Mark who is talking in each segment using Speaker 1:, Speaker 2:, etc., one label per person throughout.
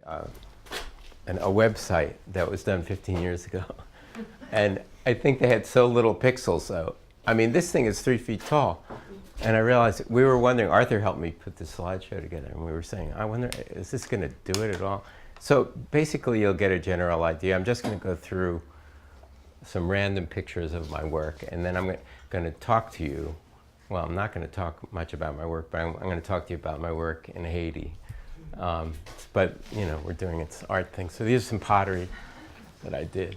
Speaker 1: a website that was done 15 years ago. And I think they had so little pixels, so, I mean, this thing is 3 feet tall. And I realized, we were wondering, Arthur helped me put the slideshow together, and we were saying, I wonder, is this going to do it at all? So basically, you'll get a general idea. I'm just going to go through some random pictures of my work, and then I'm going to talk to you. Well, I'm not going to talk much about my work, but I'm going to talk to you about my work in Haiti. But, you know, we're doing its art thing. So these are some pottery that I did.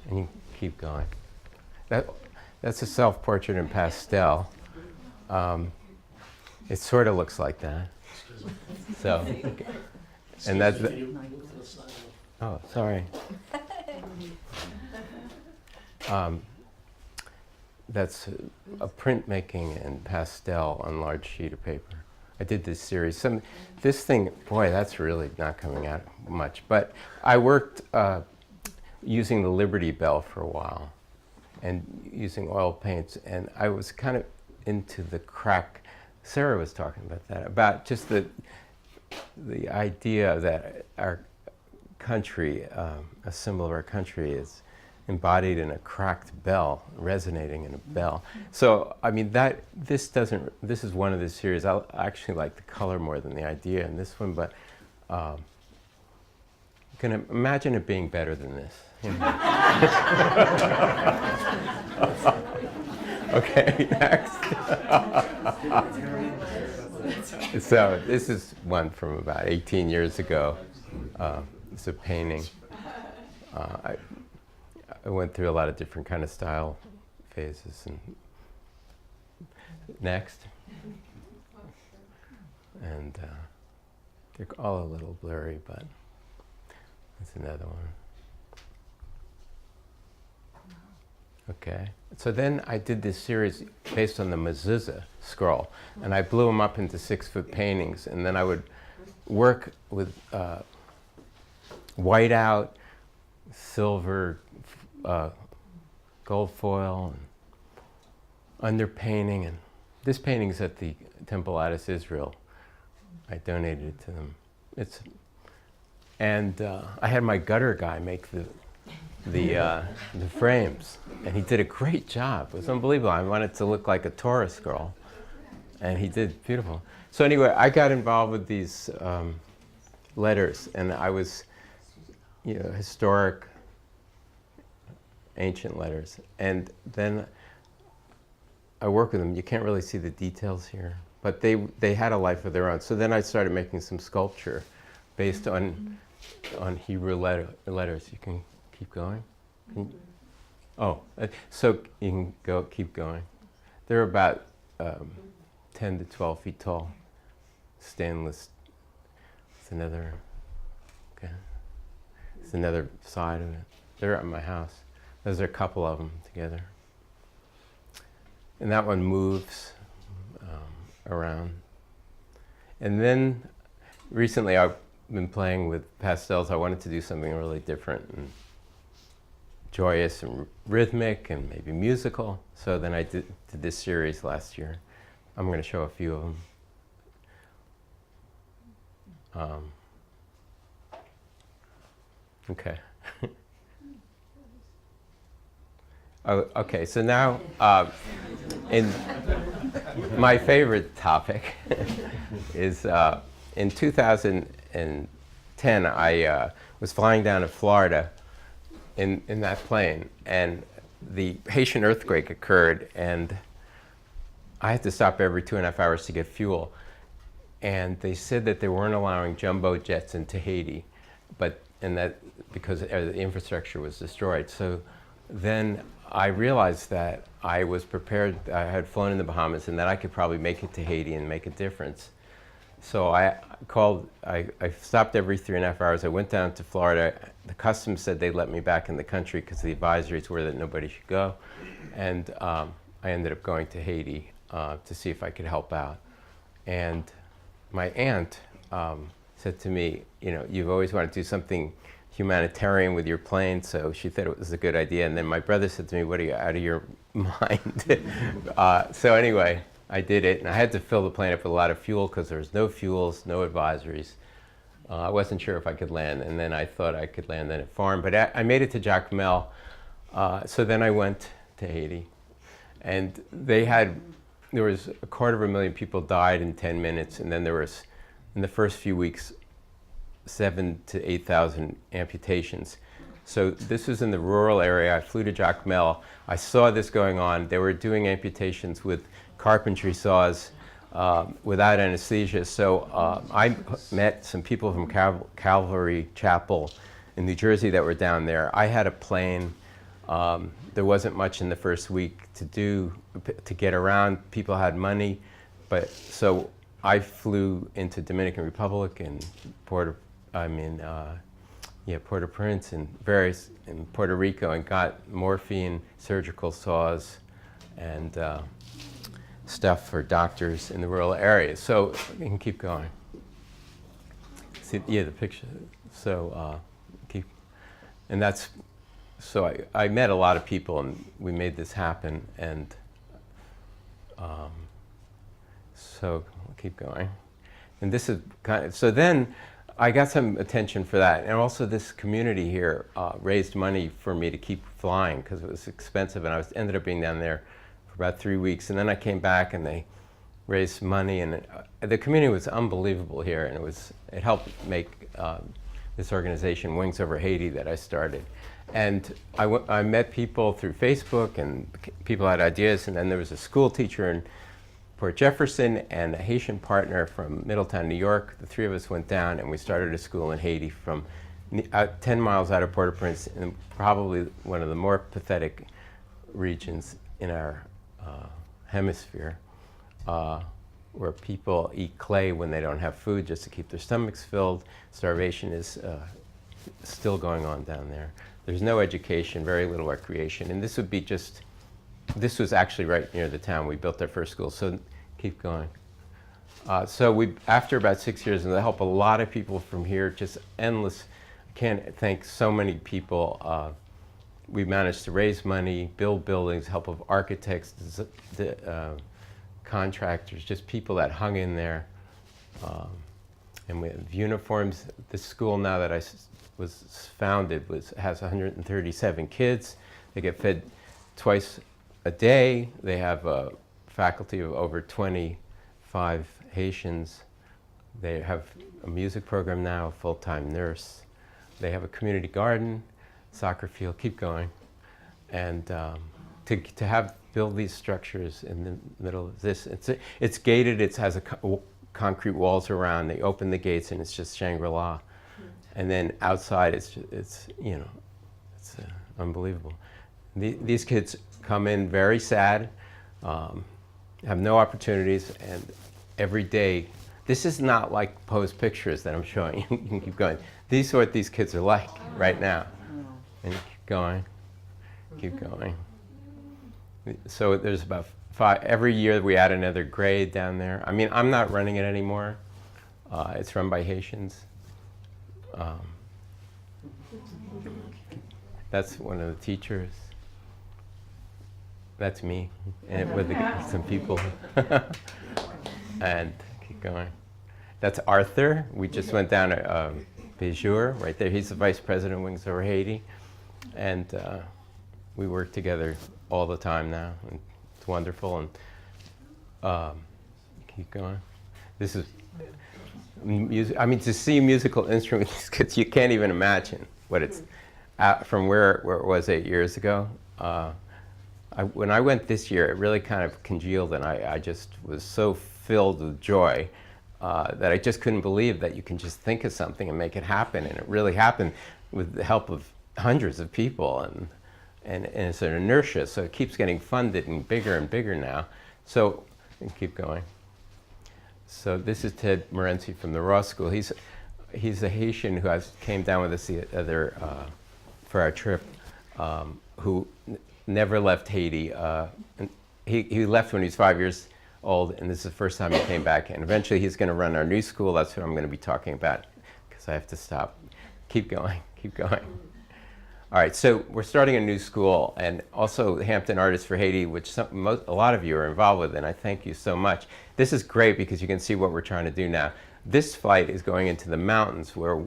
Speaker 1: And you keep going. That's a self-portrait in pastel. It sort of looks like that. So, and that's oh, sorry. That's a printmaking in pastel on large sheet of paper. I did this series. This thing, boy, that's really not coming out much. But I worked using the Liberty Bell for a while and using oil paints. And I was kind of into the crack. Sarah was talking about that, about just the idea that our country, a symbol of our country, is embodied in a cracked bell, resonating in a bell. So, I mean, this is one of the series. I actually like the color more than the idea in this one, but you can imagine it being better than this. You know? Okay, next. So this is one from about 18 years ago. It's a painting. I went through a lot of different kind of style phases. And next. And they're all a little blurry, but that's another one. Okay. So then I did this series based on the mezuzah scroll, and I blew them up into 6-foot paintings, and then I would work with whiteout, silver, gold foil, and underpainting. And this painting is at the Temple Addis, Israel. I donated it to them. I had my gutter guy make the frames, and he did a great job. It was unbelievable. I wanted it to look like a Torah scroll, and he did beautiful. So anyway, I got involved with these letters, and I was, you know, historic, ancient letters, and then I work with them. You can't really see the details here, but they had a life of their own. So then I started making some sculpture based on Hebrew letters. You can keep going. So you can keep going. They're about 10 to 12 feet tall. Stainless. It's another. Okay. It's another side of it. They're at my house. There's a couple of them together. And that one moves around. And then recently I've been playing with pastels. I wanted to do something really different and joyous and rhythmic and maybe musical. So then I did this series last year. I'm going to show a few of them. Okay. Oh, okay, so now, in my favorite topic is in 2010, I was flying down to Florida in that plane, and the Haitian earthquake occurred, and I had to stop every 2.5 hours to get fuel. And they said that they weren't allowing jumbo jets into Haiti, because the infrastructure was destroyed. So then I realized that I was prepared. I had flown in the Bahamas, and that I could probably make it to Haiti and make a difference. So I stopped every 3.5 hours. I went down to Florida. The customs said they'd let me back in the country because the advisories were that nobody should go. And I ended up going to Haiti to see if I could help out. And my aunt said to me, you know, you've always wanted to do something humanitarian with your plane, so she thought it was a good idea. And then my brother said to me, what, are you out of your mind? So anyway, I did it, and I had to fill the plane up with a lot of fuel because there was no fuels, no advisories. I wasn't sure if I could land, and then I thought I could land in a farm, but I made it to Jacmel. So then I went to Haiti, and there was 250,000 people died in 10 minutes, and then there was, in the first few weeks, 7,000 to 8,000 amputations. So this was in the rural area. I flew to Jacmel. I saw this going on. They were doing amputations with carpentry saws without anesthesia. So I met some people from Calvary Chapel in New Jersey that were down there. I had a plane. There wasn't much in the first week to get around. People had money, so I flew into Dominican Republic and Port-au-Prince and in Puerto Rico, and got morphine, surgical saws, and stuff for doctors in the rural areas. So you can keep going. See, the picture. So So I met a lot of people, and we made this happen, and so we'll keep going. And this is so then I got some attention for that, and also this community here raised money for me to keep flying because it was expensive, and I ended up being down there for about 3 weeks, and then I came back and they raised money, and the community was unbelievable here, and it helped make this organization, Wings Over Haiti, that I started. And I met people through Facebook, and people had ideas, and then there was a school teacher in Port Jefferson and a Haitian partner from Middletown, New York. The three of us went down and we started a school in Haiti from 10 miles out of Port-au-Prince, in probably one of the more pathetic regions in our hemisphere, where people eat clay when they don't have food just to keep their stomachs filled. Starvation is still going on down there. There's no education, very little recreation, and this was actually right near the town. We built our first school, so keep going. So after about 6 years, and to help a lot of people from here, just endless, I can't thank so many people. We managed to raise money, build buildings, help of architects, contractors, just people that hung in there. And we have uniforms. This school now that was founded has 137 kids. They get fed twice a day. They have a faculty of over 25 Haitians. They have a music program now, a full-time nurse. They have a community garden, soccer field, keep going. And to build these structures in the middle of this, it's gated, it has concrete walls around. They open the gates and it's just Shangri-La. And then outside, it's unbelievable. These kids come in very sad, have no opportunities, and every day, this is not like posed pictures that I'm showing you. You can keep going. These are what these kids are like right now. And keep going, keep going. So there's about 5, every year we add another grade down there. I mean, I'm not running it anymore. It's run by Haitians. That's one of the teachers. That's me, and with some people. And keep going. That's Arthur. We just went down to Béjour, right there. He's the vice president of Wings Over Haiti. And we work together all the time now. And it's wonderful. And keep going. This is music. I mean, to see musical instruments with these kids, you can't even imagine what it's from where it was 8 years ago. When I went this year, it really kind of congealed, and I just was so filled with joy that I just couldn't believe that you can just think of something and make it happen. And it really happened with the help of hundreds of people, and it's an inertia, so it keeps getting funded and bigger now. So, and keep going. So this is Ted Morency from the Ross School. He's a Haitian who came down with us the other for our trip, who never left Haiti. He left when he was 5 years old, and this is the first time he came back. And eventually he's going to run our new school. That's what I'm going to be talking about, because I have to stop. Keep going, keep going. All right, so we're starting a new school, and also Hampton Artists for Haiti, which a lot of you are involved with, and I thank you so much. This is great because you can see what we're trying to do now. This flight is going into the mountains where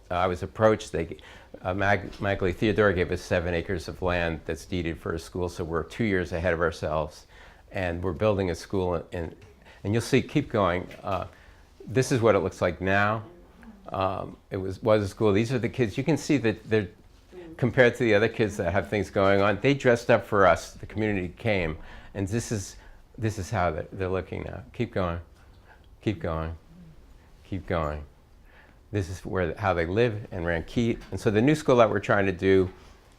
Speaker 1: I was approached. Magali Theodora gave us 7 acres of land that's deeded for a school, so we're 2 years ahead of ourselves. And we're building a school, and you'll see, keep going. This is what it looks like now. It was a school. These are the kids. You can see that they're, compared to the other kids that have things going on, they dressed up for us. The community came, and this is how they're looking now. Keep going, keep going, keep going. This is how they live in Rankeet. And so the new school that we're trying to do,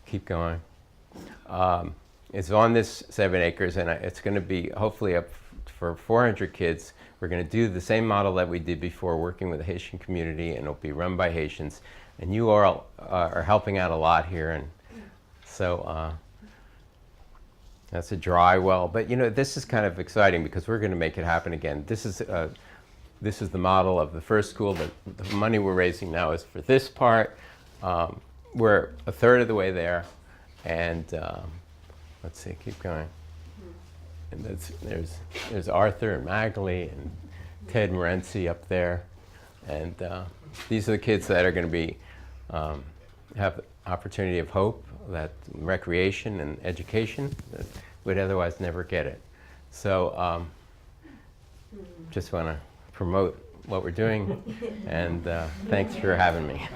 Speaker 1: keep going, it's on this 7 acres, and it's going to be hopefully up for 400 kids. We're going to do the same model that we did before, working with the Haitian community, and it'll be run by Haitians. And you all are helping out a lot here, and so that's a dry well. But you know, this is kind of exciting because we're going to make it happen again. This is the model of the first school. The money we're raising now is for this part. We're a third of the way there, and let's see, keep going. And there's Arthur and Magali and Ted Morency up there, and these are the kids that are going to be have opportunity of hope, that recreation and education that would otherwise never get it. So just want to promote what we're doing, and thanks for having me.